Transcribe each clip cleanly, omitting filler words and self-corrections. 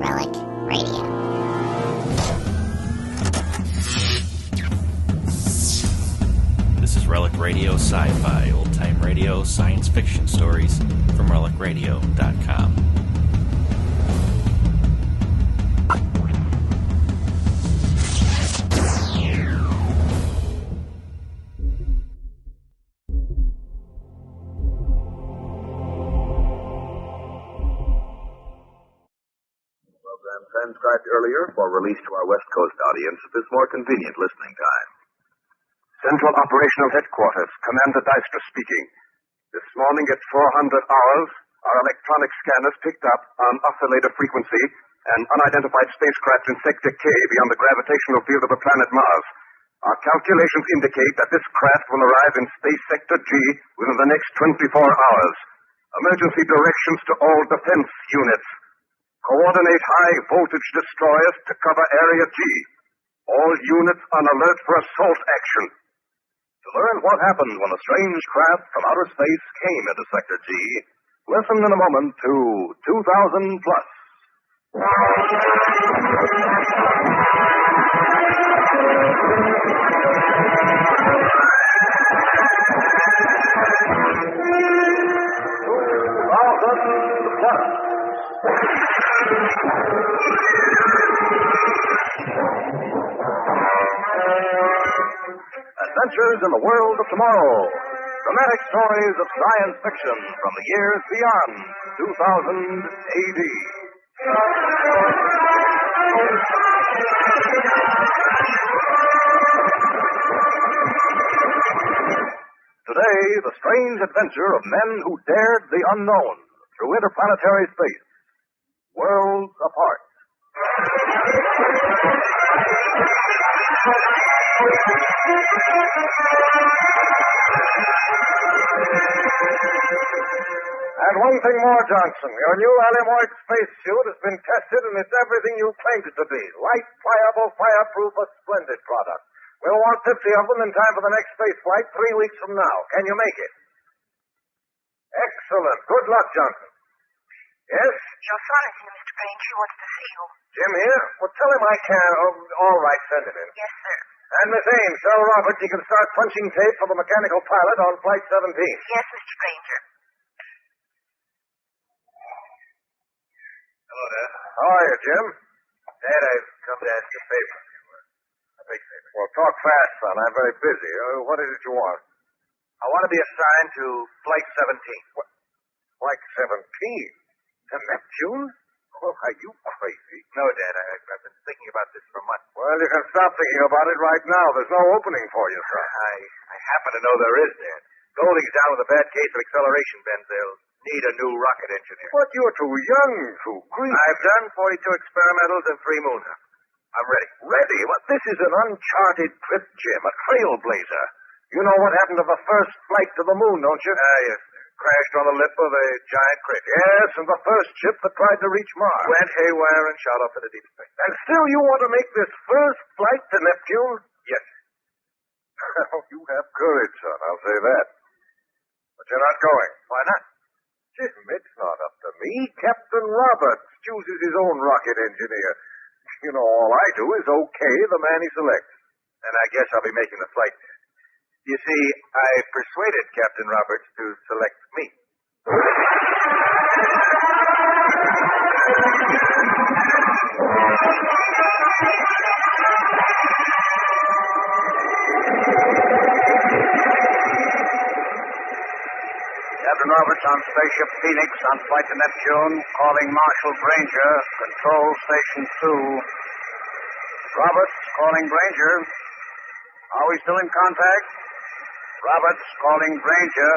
Relic Radio. This is Relic Radio Sci-Fi, old-time radio, science fiction stories from relicradio.com. Transcribed earlier for release to our West Coast audience at this more convenient listening time. Central Operational Headquarters, Commander Deister speaking. This morning at 400 hours, our electronic scanners picked up on oscillator frequency an unidentified spacecraft in Sector K beyond the gravitational field of the planet Mars. Our calculations indicate that this craft will arrive in Space Sector G within the next 24 hours. Emergency directions to all defense units. Coordinate high-voltage destroyers to cover Area G. All units on alert for assault action. To learn what happened when a strange craft from outer space came into Sector G, listen in a moment to 2000 Plus. Adventures in the world of tomorrow. Dramatic stories of science fiction from the years beyond 2000 AD. Today, the strange adventure of men who dared the unknown through interplanetary space. Worlds apart. And one thing more, Johnson. Your new Alimoid spacesuit has been tested, and it's everything you claimed it to be. Light, pliable, fireproof, a splendid product. We'll want 50 of them in time for the next space flight 3 weeks from now. Can you make it? Excellent. Good luck, Johnson. Yes? Your son is here, Mr. Grange. He wants to see you. Jim here? Well, tell him I can. Oh, all right, send him in. Yes, sir. And Miss Ames, tell Robert he can start punching tape for the mechanical pilot on Flight 17. Yes, Mr. Granger. Hello, Dad. How are you, Jim? Dad, I've come to ask a favor of you. A big favor. Well, talk fast, son. I'm very busy. What is it you want? I want to be assigned to Flight 17. What? Flight 17? To Neptune? Well, are you crazy? No, Dad. I've been thinking about this for months. Well, you can stop thinking about it right now. There's no opening for you, son. I happen to know there is, Dad. Golding's down with a bad case of acceleration bends. They'll need a new rocket engineer. But you're too young, too green. I've done 42 experimentals and 3 moon hops. I'm ready. Ready? What? This is an uncharted trip, Jim. A trailblazer. You know what happened to the first flight to the moon, don't you? Yes. Crashed on the lip of a giant crater. Yes, and the first ship that tried to reach Mars went haywire and shot off into deep space. And still you want to make this first flight to Neptune? Yes. Well, you have courage, son. I'll say that. But you're not going. Why not? Jim, it's not up to me. Captain Roberts chooses his own rocket engineer. You know, all I do is okay the man he selects. And I guess I'll be making the flight. You see, I persuaded Captain Roberts to select me. Captain Roberts on Spaceship Phoenix on flight to Neptune, calling Marshal Granger, Control Station 2. Roberts calling Granger. Are we still in contact? Roberts calling Granger.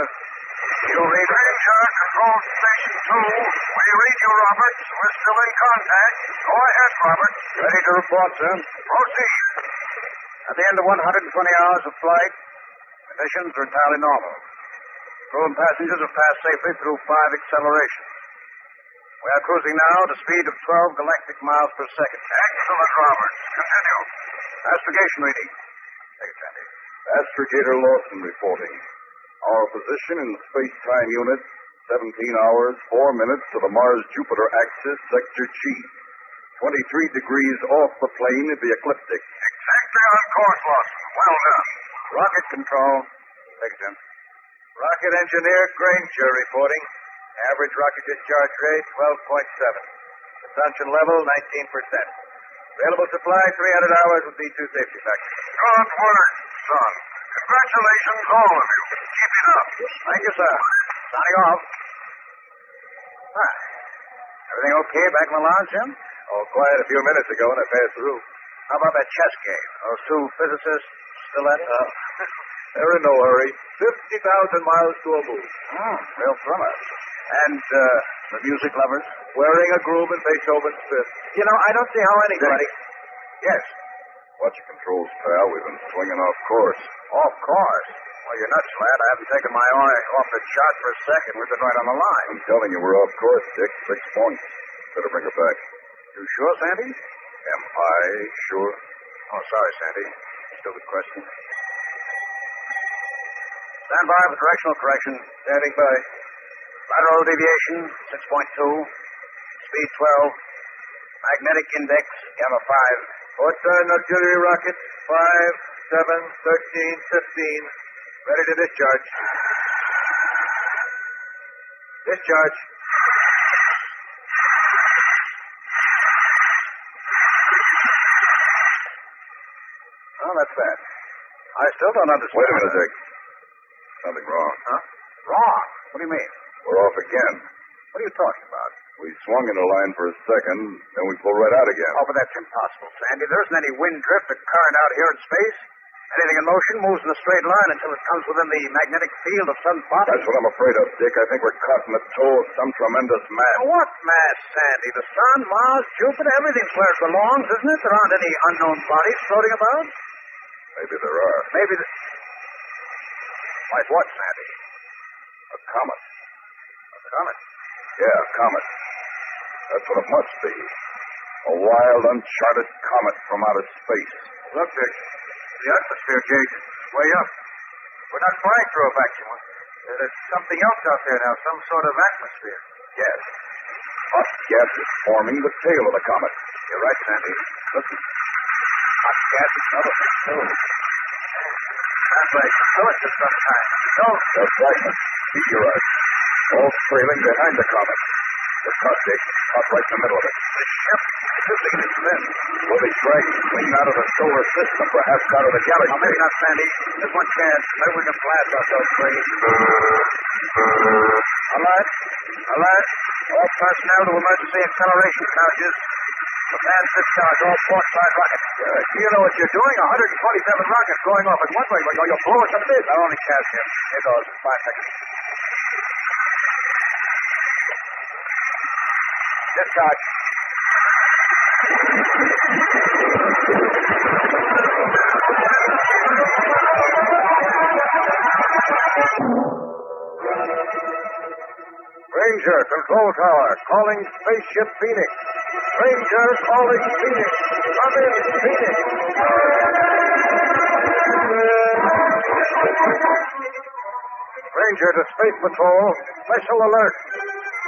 You read Granger, Control Station 2. We read you, Roberts. We're still in contact. Go ahead, Roberts. Ready to report, sir. Proceed. At the end of 120 hours of flight, conditions are entirely normal. Crew and passengers have passed safely through 5 accelerations. We are cruising now at a speed of 12 galactic miles per second. Excellent, Roberts. Continue. Astrogation reading. Take it, Sandy. Astrogator Lawson reporting. Our position in the space-time unit, 17 hours, 4 minutes to the Mars-Jupiter axis, Sector G. 23 degrees off the plane of the ecliptic. Exactly on course, Lawson. Well done. Rocket control. Take it, Jim. Rocket engineer Granger reporting. Average rocket discharge rate, 12.7. Consumption level, 19%. Available supply, 300 hours with B2 safety factor. Good work, son. Congratulations, all of you. Keep it up. Thank you, sir. Signing off. Everything okay back in the lounge, Jim? All quiet a few minutes ago when I passed through. How about that chess game? Those two physicists still at it? They're in no hurry. 50,000 miles to a move. Real thriller. And the music lovers? Wearing a groove in Beethoven's fifth. You know, I don't see how anybody... Yes. Watch your controls, pal. We've been swinging off course. Off course? Well, you're nuts, lad. I haven't taken my eye off the chart for a second. We've been right on the line. I'm telling you, we're off course, Dick. 6 points. Better bring her back. You sure, Sandy? Am I sure? Oh, sorry, Sandy. Stupid question. Stand by for directional correction. Standing by. Lateral deviation, 6.2. Speed 12. Magnetic index, gamma 5. Photon auxiliary rocket, 5, 7, 13, 15. Ready to discharge. Discharge. Oh, that's that. I still don't understand. Wait a minute, Dick. Something wrong. Huh? Wrong? What do you mean? We're off again. What are you talking about? We swung in a line for a second, then we pulled right out again. Oh, but that's impossible, Sandy. There isn't any wind drift or current out here in space. Anything in motion moves in a straight line until it comes within the magnetic field of some body. That's what I'm afraid of, Dick. I think we're caught in the toe of some tremendous mass. What mass, Sandy? The sun, Mars, Jupiter, everything's where it belongs, isn't it? There aren't any unknown bodies floating about. Maybe there are. Maybe the... Like what, Sandy? A comet. A comet? Yeah, a comet. That's what it must be. A wild, uncharted comet from outer space. Look, Dick. The atmosphere gauge is way up. We're not flying through a vacuum. There's something else out there now, some sort of atmosphere. Yes. Hot gas is forming the tail of the comet. You're right, Sandy. Listen. Hot gas is another thing, too. Translate. Show it to some time. No. They're fragments. Meteorites. All trailing behind the comet. They're caught, Dick. Caught right in the middle of it. The ship fizzing its men. Will be dragged clean out of the solar system, perhaps out of the galaxy. Oh, maybe not, Sandy. There's one chance. Maybe we can blast ourselves free. Alert. Alert. All personnel to emergency acceleration couches. Prepare to discharge all port side rockets. You know what you're doing? 127 rockets going off in one way. You're blowing some big. I'll only catch him. Here goes. 5 seconds. Discharge. Ranger, control tower, calling Spaceship Phoenix. Ranger calling Phoenix. Come in, Phoenix. Ranger to Space Patrol. Special alert.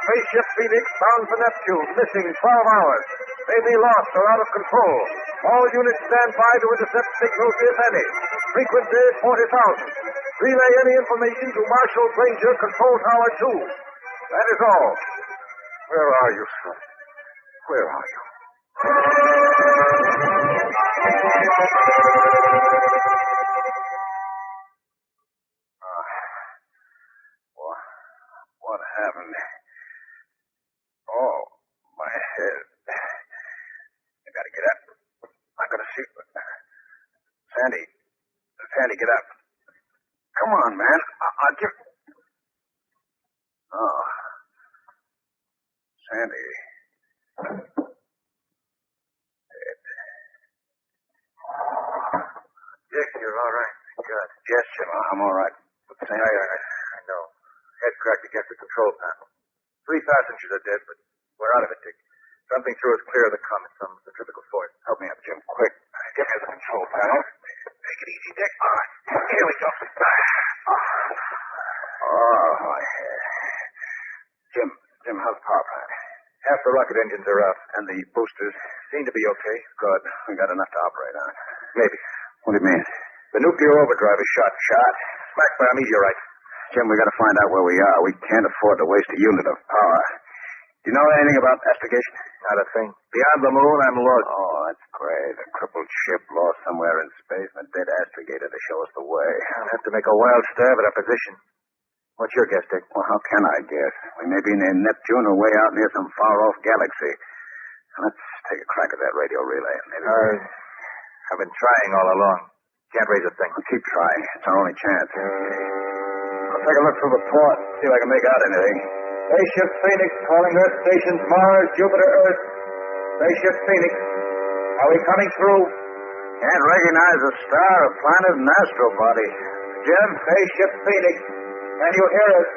Spaceship Phoenix bound for Neptune, missing 12 hours. May be lost or out of control. All units stand by to intercept signals, if any. Frequency 40,000. Relay any information to Marshal Granger, Control Tower 2. That is all. Where are you, son? Where are you? What happened? Oh, my head. I gotta get up. I'm gonna see. Sandy, get up. Come on, man. I'll give... Oh. Sandy. Dick, you're all right. Good. Yes, Jim, I'm all right. But Sandy... I know. Head cracked against the control panel. 3 passengers are dead, but we're out of it, Dick. Something threw us clear of the comet, some centrifugal force. Help me up, Jim, quick. Get me to the control panel. Take it easy, Dick. All right. Here we go. Oh, my head. Jim, how's the power plant? Half the rocket engines are out. And the boosters? Seem to be okay. Good. We got enough to operate on. Maybe. What do you mean? The nuclear overdrive is shot. Shot? Smack by a meteorite. Jim, we got to find out where we are. We can't afford to waste a unit of power. Do you know anything about astrogation? Not a thing. Beyond the moon, I'm lost. Oh, that's great. A crippled ship lost somewhere in space and a dead astrogator to show us the way. I'll have to make a wild stab at our position. What's your guess, Dick? Well, how can I guess? We may be near Neptune or way out near some far-off galaxy. Let's take a crack at that radio relay. Maybe I've been trying all along. Can't raise a thing. We'll keep trying. It's our only chance. I'll take a look through the port, see if I can make out anything. Spaceship Phoenix calling Earth stations Mars, Jupiter, Earth. Spaceship Phoenix. Are we coming through? Can't recognize a star, a planet, an astro body. Jim? Spaceship Phoenix. Can you hear us?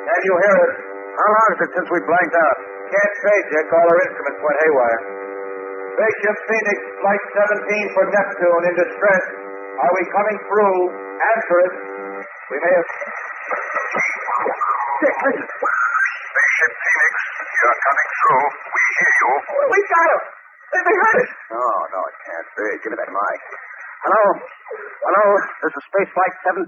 Can you hear us? How long is it since we blanked out? Can't say, Dick. All our instruments went haywire. Spaceship Phoenix, Flight 17 for Neptune in distress. Are we coming through? Answer us. We may have... Dick, listen. Spaceship Phoenix, you're coming through. We hear you. We got him. They heard us. No, it can't be. Give me that mic. Hello. This is Space Flight 17.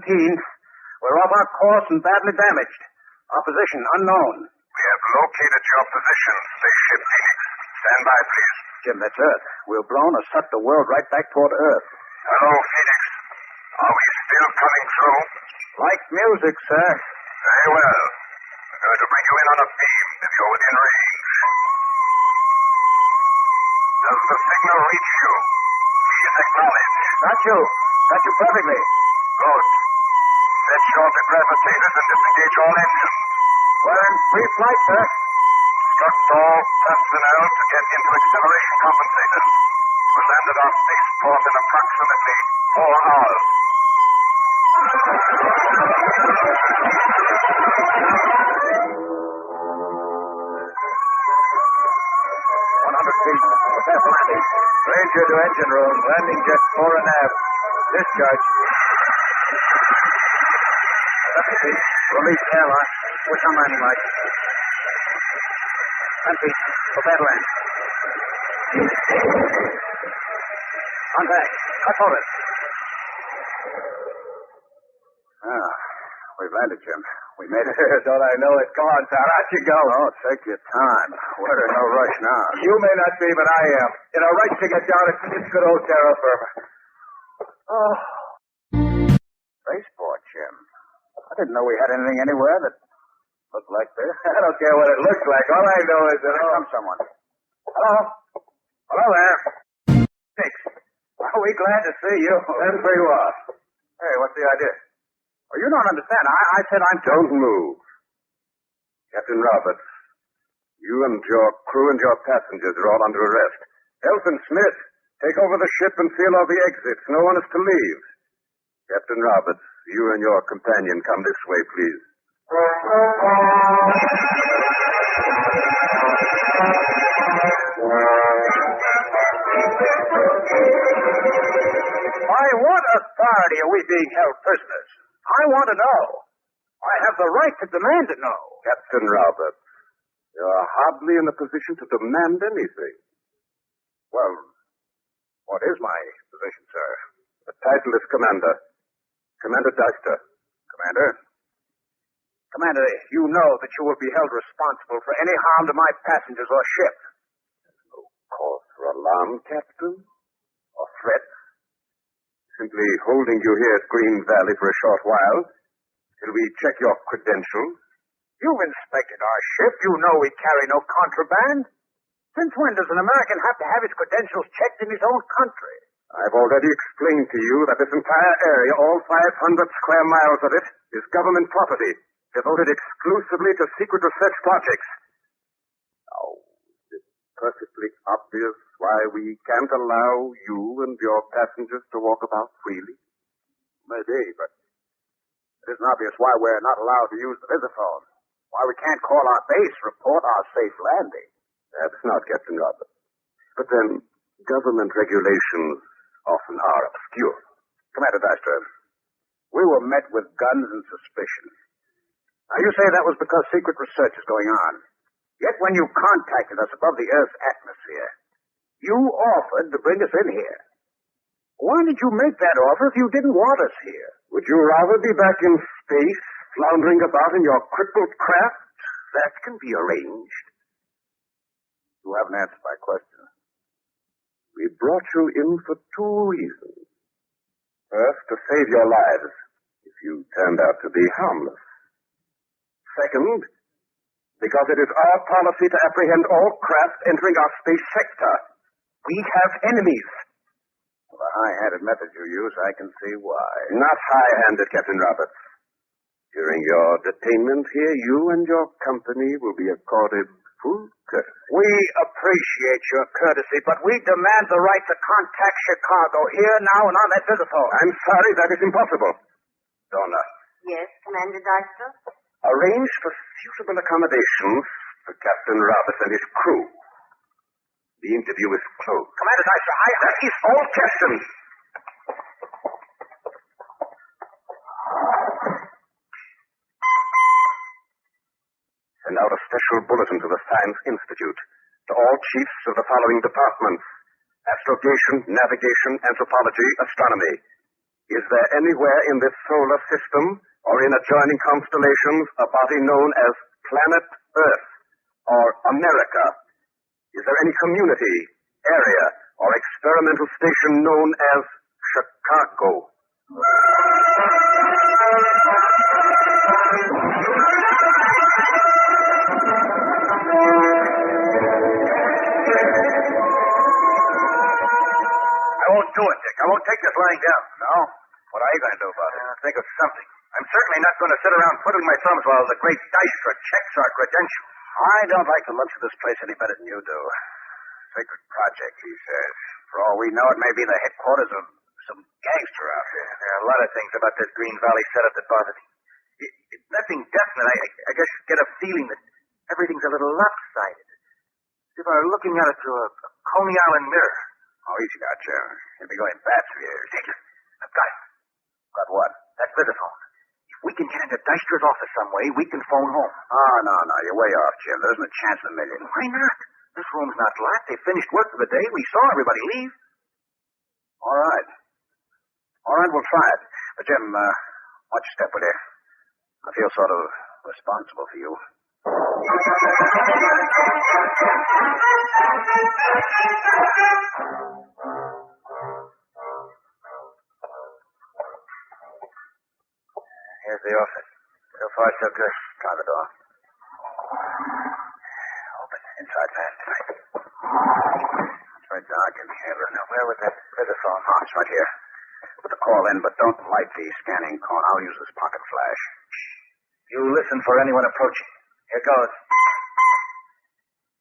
We're off our course and badly damaged. Our position unknown. We have located your position, Spaceship Phoenix. Stand by, please. Jim, that's Earth. We're blown or sucked the world right back toward Earth. Hello, Phoenix. Are we still coming through? Like music, sir. Very well. We're going to bring you in on a beam if you're within range. Does the signal reach you? Please acknowledge. Got you. Got you perfectly. Good. Set your depressators and disengage all engines. We're in free flight, sir. Instruct all personnel to get into acceleration compensators. We'll land at our spaceport in approximately 4 hours. 100 feet. What's landing? Ranger to engine room. Landing jet fore and aft. Discharge. 70 feet. Release airlock. Switch on landing light. 10 feet. Prepare to land. Contact. Cut for it. We've landed, Jim. We made it. Don't I know it? Come on, Tom. Out you go. Oh, take your time. We're in no rush now. You may not be, but I am. In a rush to get down at this good old terra firma. Oh. Spaceport, Jim. I didn't know we had anything anywhere that looked like this. I don't care what it looks like. All I know is that... Here comes someone. Hello? Hello there. Six. Are we glad to see you? That's where you are. Hey, what's the idea? Well, you don't understand. I said I'm... Don't move. Captain Roberts, you and your crew and your passengers are all under arrest. Elton Smith, take over the ship and seal all the exits. No one is to leave. Captain Roberts, you and your companion come this way, please. By what authority are we being held prisoners? I want to know. I have the right to demand to know. Captain Roberts, you're hardly in a position to demand anything. Well, what is my position, sir? The title is Commander. Commander Dexter. Commander, you know that you will be held responsible for any harm to my passengers or ship. No cause for alarm, Captain? Or threats? Simply holding you here at Green Valley for a short while till we check your credentials. You've inspected our ship. You know we carry no contraband. Since when does an American have to have his credentials checked in his own country? I've already explained to you that this entire area, all 500 square miles of it, is government property, devoted exclusively to secret research projects. Now, is it perfectly obvious why we can't allow you and your passengers to walk about freely? Maybe, but it isn't obvious why we're not allowed to use the visiphone. Why we can't call our base, report our safe landing. Perhaps not, Captain Roberts. But then, government regulations often are obscure. Commander Dexter, we were met with guns and suspicion. Now, you say that was because secret research is going on. Yet when you contacted us above the Earth's atmosphere, you offered to bring us in here. Why did you make that offer if you didn't want us here? Would you rather be back in space, floundering about in your crippled craft? That can be arranged. You haven't answered my question. We brought you in for two reasons. First, to save your lives, if you turned out to be harmless. Second, because it is our policy to apprehend all craft entering our space sector. We have enemies. The high-handed method you use, I can see why. Not high-handed, Captain Roberts. During your detainment here, you and your company will be accorded full courtesy. We appreciate your courtesy, but we demand the right to contact Chicago here, now, and on that visiphone. I'm sorry, that is impossible. Donna. Yes, Commander Deister? Arrange for suitable accommodations for Captain Roberts and his crew. The interview is closed. Commander Deister, That is all, Captain. Send out a special bulletin to the Science Institute, to all chiefs of the following departments: astrogation, navigation, anthropology, astronomy. Is there anywhere in this solar system or in adjoining constellations a body known as Planet Earth or America? Is there any community, area, or experimental station known as Chicago? I won't do it, Dick. I won't take this lying down. No? What are you going to do about it? Think of something. I'm certainly not going to sit around twiddling my thumbs while the great Deister checks our credentials. I don't like the looks of this place any better than you do. Sacred project, he says. For all we know, it may be the headquarters of some gangster out there. There are a lot of things about this Green Valley setup that bother me. It's nothing definite. I just get a feeling that everything's a little lopsided. As if I were looking at it through a Coney Island mirror. Oh, easy now, Jim. You'll be going bad for years. I've got it. Got what? That visiphone. If we can get into Deister's office some way, we can phone home. Oh, no. You're way off, Jim. There isn't a chance in a million. Why not? This room's not locked. They finished work for the day. We saw everybody leave. All right. We'll try it. But, Jim, watch your step with you. I feel sort of responsible for you. Here's the office. So far, so good. Try the door. Open. Inside fast. It's very dark in here. Now, where was that visiphone? Oh, it's right here. Put the call in, but don't light the scanning cone. I'll use this pocket flash. You listen for anyone approaching. Here goes.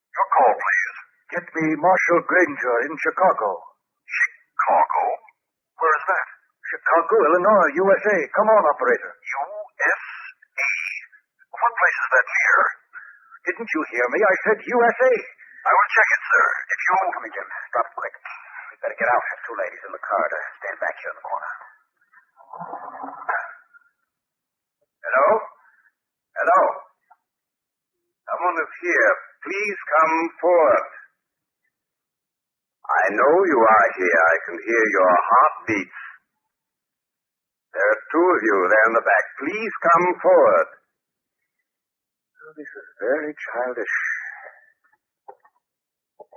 Your call, please. Get me Marshal Granger in Chicago. Chicago? Where is that? Chicago, Illinois, USA. Come on, operator. USA? What place is that near? Didn't you hear me? I said USA. I will check it, sir. If you... Come in, Jim. Drop it quick. We'd better get out. There's two ladies in the car to stand back here in the corner. Hello? Hello? Someone is here. Please come forward. I know you are here. I can hear your heartbeats. There are two of you there in the back. Please come forward. Oh, this is very childish.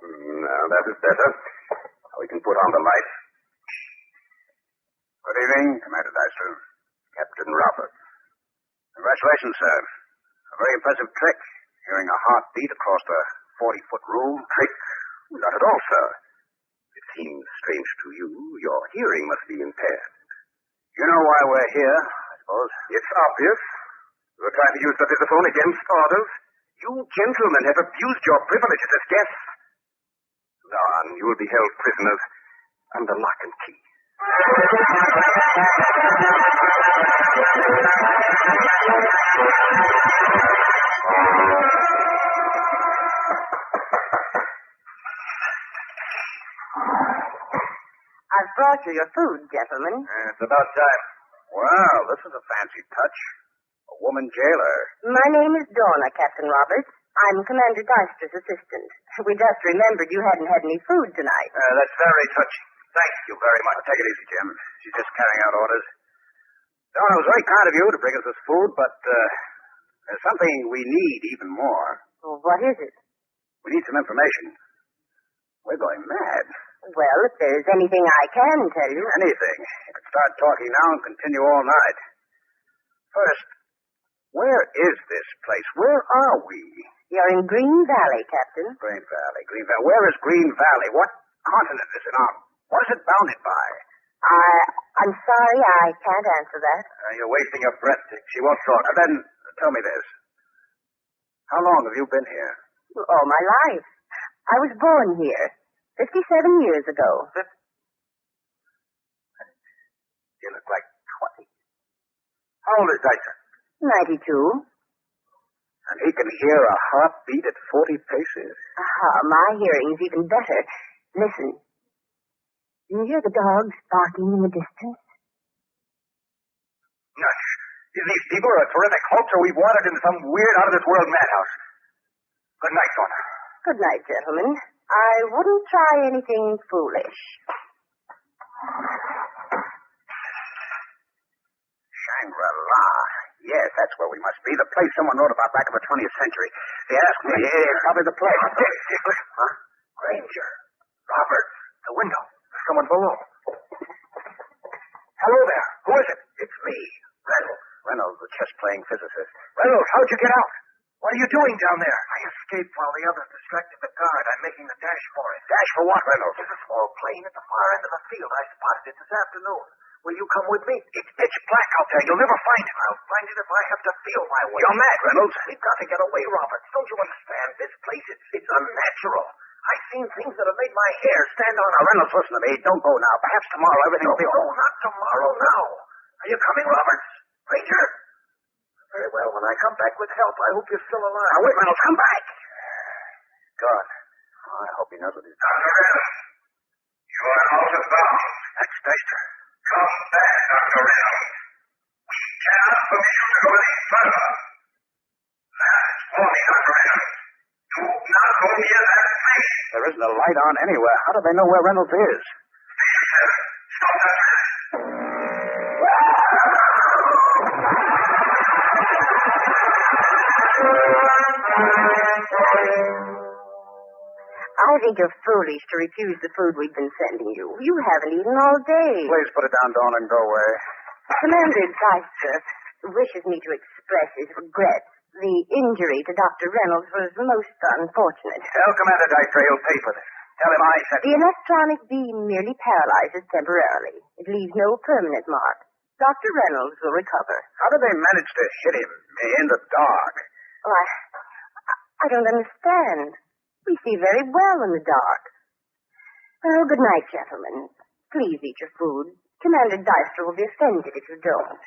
Now, that is better. We can put on the light. Good evening, Commander Deister. Captain Roberts. Congratulations, sir. A very impressive trick. Hearing a heartbeat across a 40-foot room. Trick? Not at all, sir. It seems strange to you. Your hearing must be impaired. You know why we're here, I suppose? It's obvious. You're trying to use the visiphone against orders. You gentlemen have abused your privileges as guests. Now on, you will be held prisoners under lock and key. I've brought you your food, gentlemen. It's about time. Wow, this is a fancy touch. A woman jailer. My name is Donna, Captain Roberts. I'm Commander Deister's assistant. We just remembered you hadn't had any food tonight. That's very touching. Thank you very much. Take it easy, Jim. She's just carrying out orders. Don, it was very kind of you to bring us this food, but there's something we need even more. Well, what is it? We need some information. We're going mad. Well, if there's anything I can tell you. Anything. You can start talking now and continue all night. First, where is this place? Where are we? You're in Green Valley, Captain. Green Valley. Where is Green Valley? What continent is it on? What is it bounded by? I'm sorry, I can't answer that. You're wasting your breath, Dick. She won't talk. Then, tell me this. How long have you been here? All my life. I was born here 57 years ago. You look like 20. How old is Dyson? 92. And he can hear a heartbeat at 40 paces. Aha, my hearing's even better. Listen. Do you hear the dogs barking in the distance? Nuts. These people are a terrific hoax, or we've wandered into some weird, out-of-this-world madhouse. Good night, Donna. Good night, gentlemen. I wouldn't try anything foolish. Shangri-La. Yes, that's where we must be. The place someone wrote about back in the 20th century. They asked me. It's probably the place. Dick, listen. Huh? Granger. Roberts. The window. There's someone below. Hello there. Who is it? It's me, Reynolds. Reynolds, the chess-playing physicist. Reynolds, how'd you get out? What are you doing down there? I escaped while the others distracted the guard. I'm making the dash for it. Dash for what, Reynolds? There's a small plane at the far end of the field. I spotted it this afternoon. Will you come with me? It's pitch black out there. You'll never find it. I'll find it if I have to feel my way. You're mad, Reynolds. We've got to get away, Roberts. Don't you understand? This place, it's unnatural. I've seen things that have made my hair stand on Now, Reynolds, listen to me. Don't go now. Perhaps tomorrow everything will be No, not tomorrow, now. Are you coming, Roberts? Ranger? Very well. When I come back with help, I hope you're still alive. Now, wait, Reynolds, come back. God. Oh, I hope he knows what he's doing. Dr. Reynolds, you are out of bounds. That's Deister. Come back, Dr. Reynolds. We cannot permit you to go any further. That's for me, Dr. Reynolds. Do not go near that place. There isn't a light on anywhere. How do they know where Reynolds is? Stop that. I think you're foolish to refuse the food we've been sending you. You haven't eaten all day. Please put it down, Dawn, and go away. Commander Deister wishes me to express his regret. The injury to Dr. Reynolds was most unfortunate. Tell Commander Deister he'll pay for this. Tell him I said... The electronic beam merely paralyzes temporarily. It leaves no permanent mark. Dr. Reynolds will recover. How did they manage to hit him in the dark? Oh, I don't understand. We see very well in the dark. Well, good night, gentlemen. Please eat your food. Commander Deister will be offended if you don't.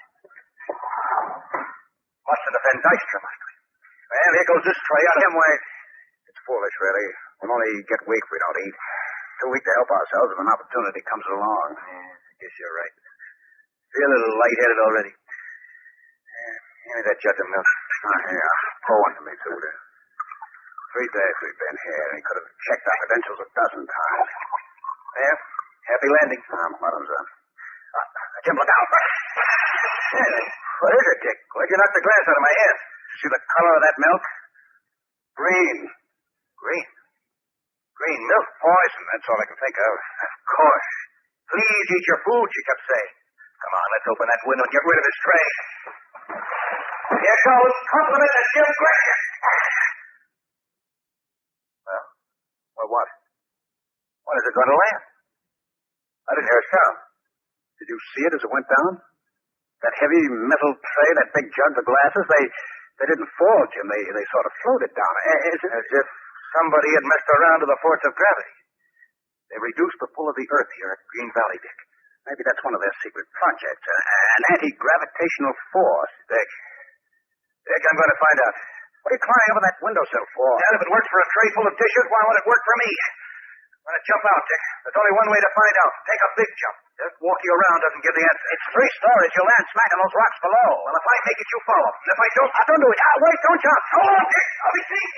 Mustn't offend Deister, must we? Well, here goes this tray out of him way. It's foolish, really. We'll only get weak if we don't eat. Too weak to help ourselves if an opportunity comes along. Yeah, I guess you're right. Feel a little lightheaded already. Give me that jug of milk. Oh, yeah. Pour one to me, Suda. 3 days we've been here, and he could have checked our credentials a dozen times. Yeah, happy landing. Well done. Jim, look out. What is it, Dick? Why'd you knock the glass out of my hand? See the color of that milk? Green. Green? Green milk? Poison, that's all I can think of. Of course. Please eat your food, she kept saying. Come on, let's open that window and get rid of this tray. Here goes. Compliment to Jim Granger. Well, what? When is it going to land? I didn't hear a sound. Did you see it as it went down? That heavy metal tray, that big jug of glasses, they didn't fall, Jim. They sort of floated down. As if somebody had messed around to the force of gravity. They reduced the pull of the Earth here at Green Valley, Dick. Maybe that's one of their secret projects. An anti-gravitational force. Dick, I'm going to find out. What are you climbing over that windowsill for? Dad, if it works for a tray full of dishes, why won't it work for me? I'm going to jump out, Dick. There's only one way to find out. Take a big jump. Just walking around doesn't give the answer. It's 3 stories. You'll land smack on those rocks below. Well, if I make it, you follow. And if I don't... Don't do it. Wait, don't jump. Hold on, Dick. I'll be seen.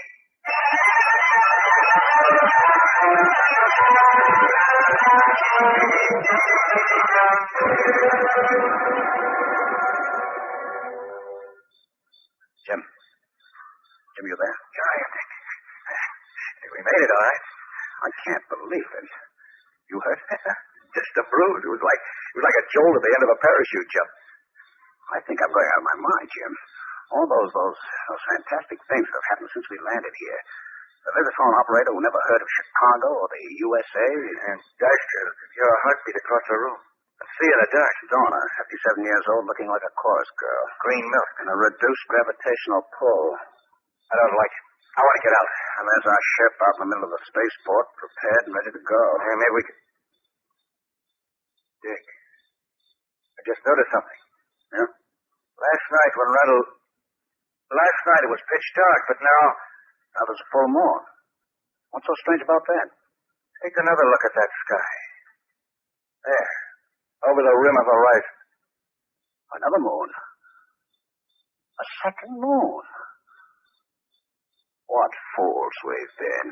Jim, you there? Yeah, I think. We made it, all right. I can't believe it. You hurt? Just a bruise. It was like a jolt at the end of a parachute jump. I think I'm going out of my mind, Jim. All those fantastic things that have happened since we landed here. The visophone operator who never heard of Chicago or the USA. And Dexter, your heartbeat across the room. See in the dark. Donna, 57 years old, looking like a chorus girl. Green milk. And a reduced gravitational pull. I don't like it. I want to get out. And there's our ship out in the middle of the spaceport, prepared and ready to go. Hey, maybe we could... Dick, I just noticed something. Yeah? Last night it was pitch dark, but now there's a full moon. What's so strange about that? Take another look at that sky. There, over the rim of the horizon. Another moon. A second moon. What fools we've been.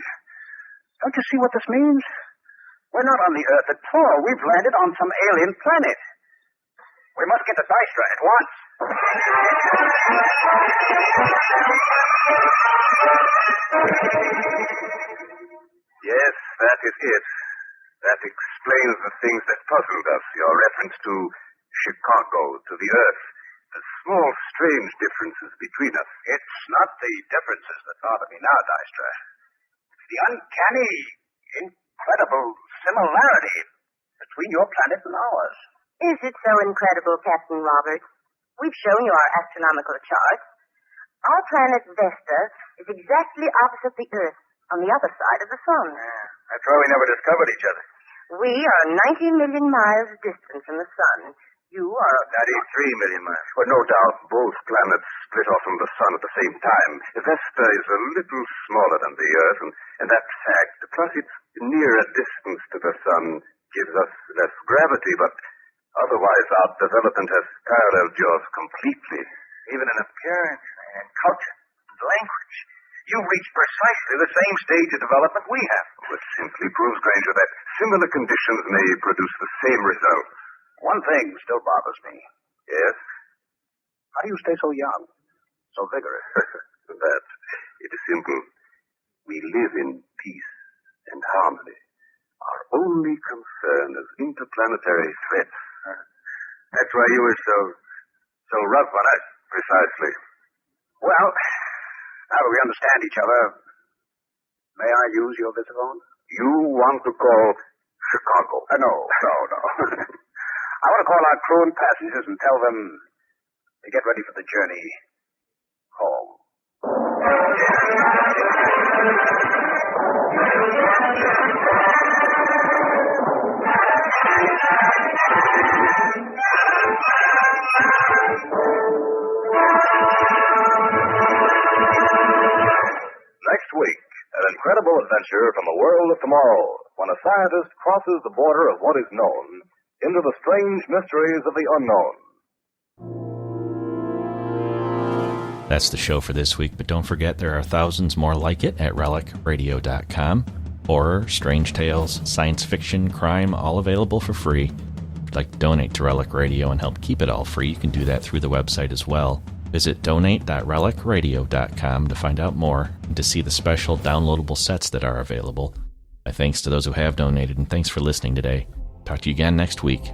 Don't you see what this means? We're not on the Earth at all. We've landed on some alien planet. We must get to Dystra at once. Yes, that is it. That explains the things that puzzled us, your reference to Chicago, to the Earth. The small, strange differences between us. It's not the differences that bother me now, Dystra. It's the uncanny, incredible similarity between your planet and ours. Is it so incredible, Captain Roberts? We've shown you our astronomical charts. Our planet Vesta is exactly opposite the Earth, on the other side of the sun. Yeah, that's why we never discovered each other. We are 90 million miles distant from the sun. You are... 93 million miles. Well, no doubt both planets split off from the sun at the same time. Vesta is a little smaller than the Earth, and that fact, plus its nearer distance to the sun, gives us less gravity, but otherwise our development has paralleled yours completely. Even in appearance and culture and language. You've reached precisely the same stage of development we have. Which simply proves, Granger, that similar conditions may produce the same results. One thing still bothers me. Yes? How do you stay so young? So vigorous? That, it is simple. We live in peace and harmony. Our only concern is interplanetary threats. That's why you were so rough on us. Precisely. Well, now that we understand each other, may I use your visophone? You want to call Chicago? No. I want to call our crew and passengers and tell them to get ready for the journey home. Next week, an incredible adventure from the world of tomorrow, when a scientist crosses the border of what is known into the strange mysteries of the unknown. That's the show for this week, but don't forget there are thousands more like it at relicradio.com. Horror, strange tales, science fiction, crime, all available for free. If you'd like to donate to Relic Radio and help keep it all free, you can do that through the website as well. Visit donate.relicradio.com to find out more and to see the special downloadable sets that are available. My thanks to those who have donated, and thanks for listening today. Talk to you again next week.